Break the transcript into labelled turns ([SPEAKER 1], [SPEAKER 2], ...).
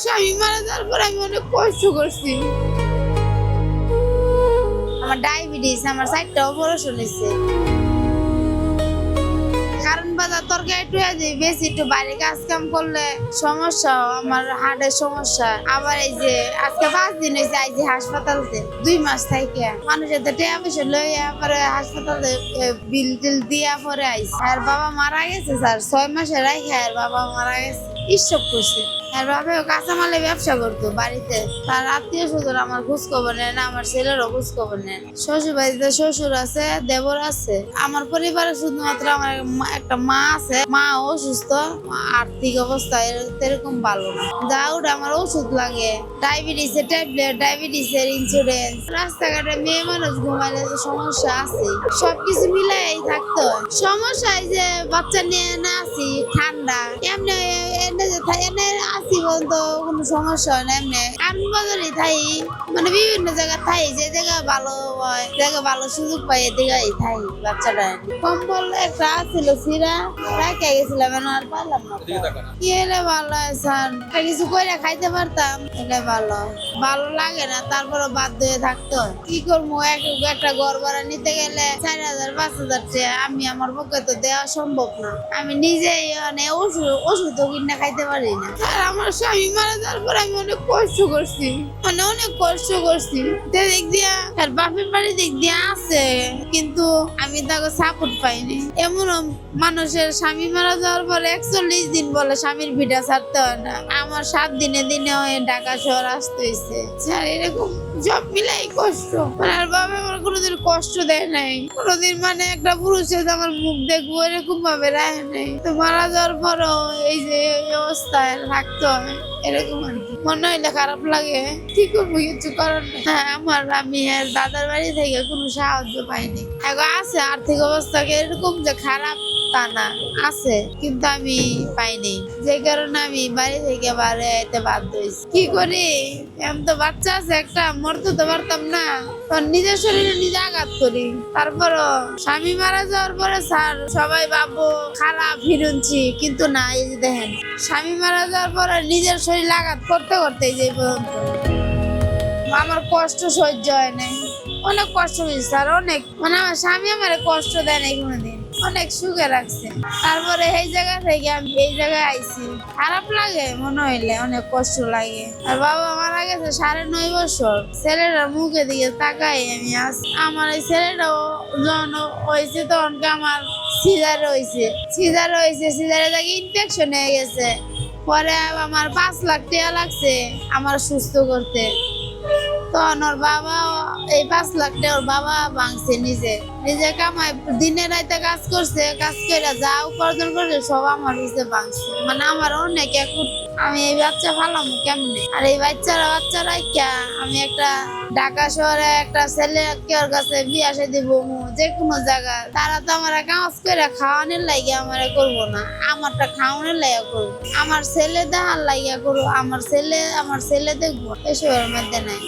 [SPEAKER 1] স্বামী মারা যাওয়ার পর আমি অনেক কষ্ট করছি। আমার ডায়াবেটিস, আমার 4টা অপারেশন হয়েছে। কারণ বাজার তরকারি টুয়া যে বেশি একটু বাইরে কাজ কাম করলে সমস্যা, আমার হার্টের সমস্যা। আবার এই যে আজকে 5 দিন হয়েছে আইছি হাসপাতালতে, 2 মাস থেকে মানুষের তো টাকা পয়সা লইয়া পরে হাসপাতালে বিল টিল দিয়া পরে আইছি। আর বাবা মারা গেছে স্যার, 6 মাসে রাখে আর বাবা মারা গেছে, স্ট্রোক করছে। আর বাবা কাঁচামালে ব্যবসা করতো বাড়িতে, তার আত্মীয় স্বজন আমার খোঁজ খবর নেয় না, আমার ছেলেরও খোঁজ খবর নেয় না। শ্বশুর বাড়িতে শ্বশুর আছে, দেবর আছে, আমার পরিবারে শুধুমাত্র আমার একটা মা আছে। মা অসুস্থ, আর্থিক অবস্থা এরকম ভালো না। যা ওটা আমার ওষুধ লাগে, ডায়াবেটিসের ট্যাবলেট, ডায়াবেটিসের ইন্স্যুরেন্স, রাস্তাঘাটে মেয়ে মানুষ ঘুমাইলে তো সমস্যা আছে। সবকিছু মিলাই থাকতো সমস্যা। এই যে বাচ্চা নিয়ে না আছি, ঠান্ডা এমনি এনে আসি বলতো কোনো সমস্যা হয় না। এমনি কারণ বাজারে থাই, মানে বিভিন্ন জায়গায় থাই, যে জায়গা ভালো হয়, জায়গা ভালো সুযোগ পাই, এদিকে থাই। বাচ্চাটা কম্বল একটা ছিল সিরা রাখে গেছিলাম, আর পারলাম না। কি হলে ভালো হয় স্যার, কিছু করে খাইতে পারতাম, এটা ভালো ভালো লাগে না, তারপরে বাধ্য হয়ে থাকতো। কি করবো, একটা ঘর ভাড়া নিতে গেলে 4,000 5,000 টাকা আমি আমার পক্ষে তো দেওয়া সম্ভব না। আমি নিজেই মানে ওষুধ কিনে খাইতে পারি না। আর আমার স্বামী মারা যাওয়ার পর আমি অনেক কষ্ট করছি, মানে অনেক কষ্ট করছি। দিক দিয়া আর বাপের বাড়ি দিক দিয়া আছে, কিন্তু আমি তাকে সাপোর্ট পাইনি। এমন মানুষের স্বামী মারা যাওয়ার পর 41 দিন বলে স্বামীর ভিটা ছাড়তে হয় না, আমার 7 দিনে ঢাকা শহর আসতে হয়েছে। স্যার এরকম সব মিলাই কষ্ট। আর বাবা আমার কোনোদিন কষ্ট দেয় নাই, কোনোদিন মানে একটা পুরুষের আমার মুখ দেখবো এরকম ভাবে রাখে নাই। তো মারা যাওয়ার পরও এই যে এই অবস্থায় থাকতে হয়, এরকম আর কি মনে হইলে খারাপ লাগে। কি করবো, কিছু করার নেই। হ্যাঁ, আমি আর দাদার বাড়ি থেকে কোনো সাহায্য পাইনি। এখন আছে আর্থিক অবস্থাকে এরকম যে খারাপ তা না, আছে, কিন্তু আমি পাইনি, যে কারণে আমি বাড়ি থেকে বাইরে যেতে বাধ্য হয়েছি। কি করি, এমন তো বাচ্চা আছে একটা, মরতে তো পারতাম না, নিজের শরীরে নিজে আঘাত করি। তারপরও স্বামী মারা যাওয়ার পরে স্যার সবাই ভাববো খারাপ হিরুনছি, কিন্তু না, এই যে দেখেন স্বামী মারা যাওয়ার পরে নিজের শরীর আঘাত করতে করতে যে পর্যন্ত আমার কষ্ট সহ্য হয় নাই। অনেক কষ্ট হয়েছে স্যার, অনেক, মানে আমার স্বামী আমার কষ্ট দেয় নাই কোনোদিন, অনেক সুখে রাখছে। তারপরে এই জায়গা থেকে আমি এই জায়গায় আইছি, খারাপ লাগে মনে হইলে, অনেক কষ্ট লাগে। আর বাবা মারা গেছে 9.5 বছর, ছেলেটার মুখে দিকে তাকাই আমি আসি। আমার এই ছেলেটাও যখন হয়েছে তখন আমার সিজার হয়েছে, সিজারে থেকে ইনফেকশন হয়ে গেছে। পরে আমার 5 লাখ টাকা লাগছে আমার সুস্থ করতে। তখন ওর বাবা এই 5 লাখ টাকা ওর বাবা ভাঙছে, নিজে কামাই দিনে রাইতে কাজ করছে, কাজ করে যা উপার্জন করছে সব আমার হচ্ছে ভাঙছে। মানে আমার অনেক আমি এই বাচ্চা ভালাম কেমনে। আর এই বাচ্চারা আমি একটা ঢাকা শহরে একটা ছেলে কেউ কাছে বিয়া শাদী দিব, যে কোনো জায়গা, তারা তো আমার কাজ করে খাওয়ানোর লাগিয়া আমার করবো না, আমারটা খাওয়ানোর লাগিয়া করবো, আমার ছেলে দেখার লাগিয়া করবো, আমার ছেলে দেখবো, এসবের মধ্যে নাই।